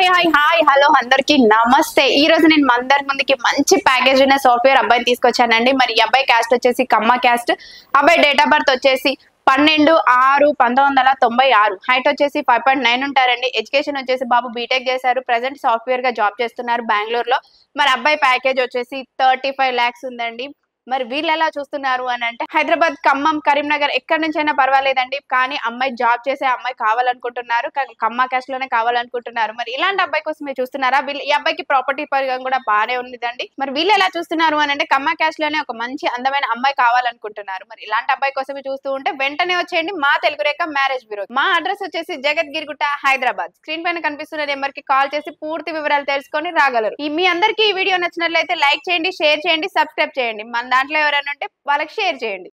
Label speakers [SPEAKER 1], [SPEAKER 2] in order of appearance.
[SPEAKER 1] Hi hi hi hello అందరికి నమస్తే. ఈ రోజు నేను అందరి ముందుకి మంచి ప్యాకేజ్ ఉన్న సాఫ్ట్వేర్ అబ్బాయిని తీసుకొచ్చానండి. మరి ఈ అబ్బాయి క్యాస్ట్ వచ్చేసి కమ్మ క్యాస్ట్. అబ్బాయి డేట్ ఆఫ్ బర్త్ వచ్చేసి 12/6/1996. హైట్ వచ్చేసి 5.9 ఉంటారండి. ఎడ్యుకేషన్ వచ్చేసి బాబు బీటెక్ చేశారు. ప్రెసెంట్ సాఫ్ట్వేర్ గా జాబ్ చేస్తున్నారు బెంగళూరులో. మరి అబ్బాయి ప్యాకేజ్ వచ్చేసి 35 lakhs ఉందండి. మరి వీళ్ళు ఎలా చూస్తున్నారు అని అంటే హైదరాబాద్, ఖమ్మం, కరీంనగర్ ఎక్కడి నుంచైనా పర్వాలేదండి. కానీ అమ్మాయి జాబ్ చేసే అమ్మాయి కావాలనుకుంటున్నారు. కమ్మ క్యాస్ట్ లోనే కావాలనుకుంటున్నారు. మరి ఇలాంటి అబ్బాయి కోసం మీరు చూస్తున్నారా? ఈ అబ్బాయికి ప్రాపర్టీ పరంగా కూడా బానే ఉందండి. మరి వీళ్ళు ఎలా చూస్తున్నారు అని అంటే కమ్మ క్యాస్ట్ లోనే ఒక మంచి అందమైన అమ్మాయి కావాలనుకుంటున్నారు. మరి ఇలాంటి అబ్బాయి కోసమే చూస్తూ ఉంటే వెంటనే వచ్చేయండి మా తెలుగు రేఖ మ్యారేజ్ బ్యూరో. మా అడ్రస్ వచ్చేసి జగద్గిరిగుట్ట, హైదరాబాద్. స్క్రీన్ పైన కనిపిస్తున్న నెంబర్ కి కాల్ చేసి పూర్తి వివరాలు తెలుసుకొని రాగలరు. మీ అందరికీ ఈ వీడియో నచ్చినట్లయితే లైక్ చేయండి, షేర్ చేయండి, సబ్స్క్రైబ్ చేయండి. మన దాంట్లో ఎవరైనా ఉంటే వాళ్ళకి షేర్ చేయండి.